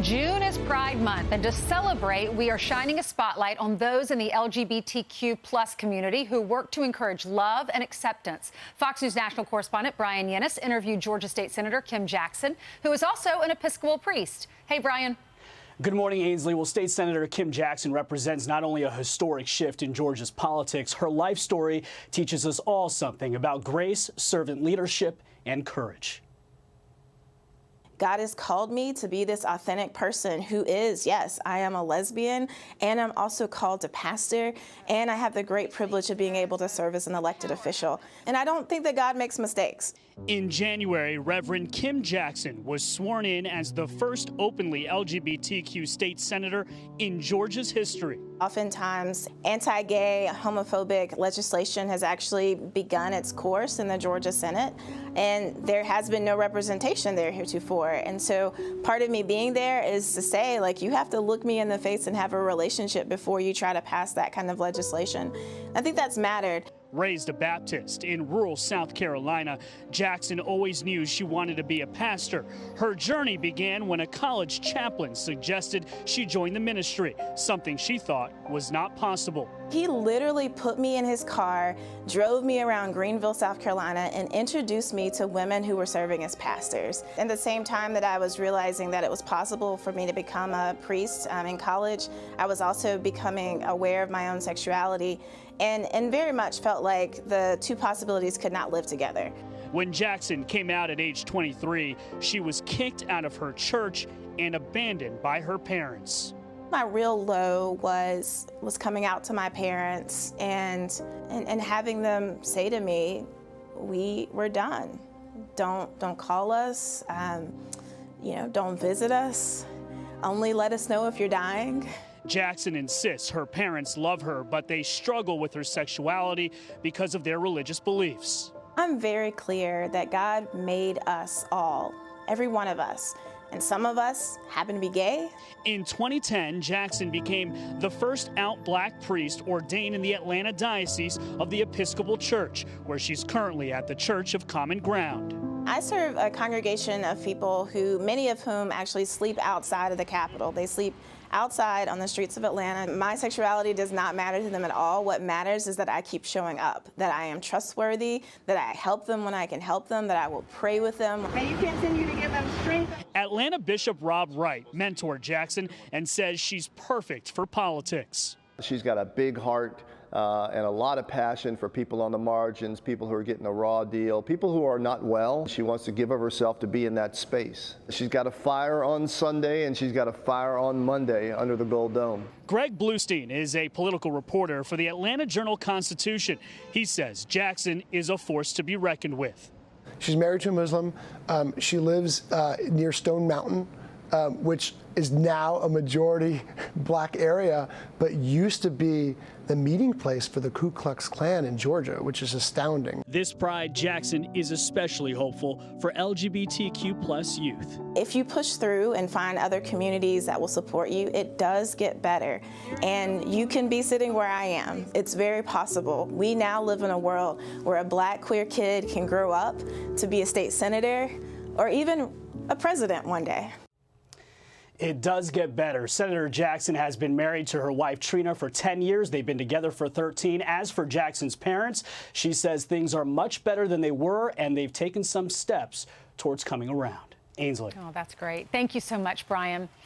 June is Pride Month, and to celebrate, we are shining a spotlight on those in the LGBTQ plus community who work to encourage love and acceptance. Fox News national correspondent Brian Llenas interviewed Georgia State Senator Kim Jackson, who is also an Episcopal priest. Hey, Brian. Good morning, Ainsley. Well, State Senator Kim Jackson represents not only a historic shift in Georgia's politics, her life story teaches us all something about grace, servant leadership, and courage. God has called me to be this authentic person who is, yes, I am a lesbian, and I'm also called to pastor, and I have the great privilege of being able to serve as an elected official. And I don't think that God makes mistakes. In January, Reverend Kim Jackson was sworn in as the first openly LGBTQ state senator in Georgia's history. Oftentimes, anti-gay, homophobic legislation has actually begun its course in the Georgia Senate, and there has been no representation there heretofore. And so part of me being there is to say, like, you have to look me in the face and have a relationship before you try to pass that kind of legislation. I think that's mattered. Raised a Baptist in rural South Carolina, Jackson always knew she wanted to be a pastor. Her journey began when a college chaplain suggested she join the ministry, something she thought was not possible. He literally put me in his car, drove me around Greenville, South Carolina, and introduced me to women who were serving as pastors. At the same time that I was realizing that it was possible for me to become a priest in college, I was also becoming aware of my own sexuality and very much felt like the two possibilities could not live together. When Jackson came out at age 23, she was kicked out of her church and abandoned by her parents. My real low was coming out to my parents and having them say to me, we're done. Don't call us, don't visit us. Only let us know if you're dying. Jackson insists her parents love her, but they struggle with her sexuality because of their religious beliefs. I'm very clear that God made us all, every one of us, and some of us happen to be gay. In 2010, Jackson became the first out black priest ordained in the Atlanta Diocese of the Episcopal Church, where she's currently at the Church of Common Ground. I serve a congregation of people many of whom actually sleep outside of the Capitol. They sleep outside on the streets of Atlanta. My sexuality does not matter to them at all. What matters is that I keep showing up, that I am trustworthy, that I help them when I can help them, that I will pray with them. May you continue to give them strength. Atlanta Bishop Rob Wright mentored Jackson and says she's perfect for politics. She's got a big heart and a lot of passion for people on the margins, people who are getting a raw deal, people who are not well. She wants to give of herself to be in that space. She's got a fire on Sunday and she's got a fire on Monday under the Gold Dome. Greg Bluestein is a political reporter for the Atlanta Journal-Constitution. He says Jackson is a force to be reckoned with. She's married to a Muslim. She lives near Stone Mountain, which is now a majority black area, but used to be the meeting place for the Ku Klux Klan in Georgia, which is astounding. This Pride, Jackson is especially hopeful for LGBTQ plus youth. If you push through and find other communities that will support you, it does get better. And you can be sitting where I am. It's very possible. We now live in a world where a black queer kid can grow up to be a state senator or even a president one day. It does get better. Senator Jackson has been married to her wife Trina for 10 years. They've been together for 13. As for Jackson's parents, she says things are much better than they were, and they've taken some steps towards coming around. Ainsley. Oh, that's great. Thank you so much, Brian.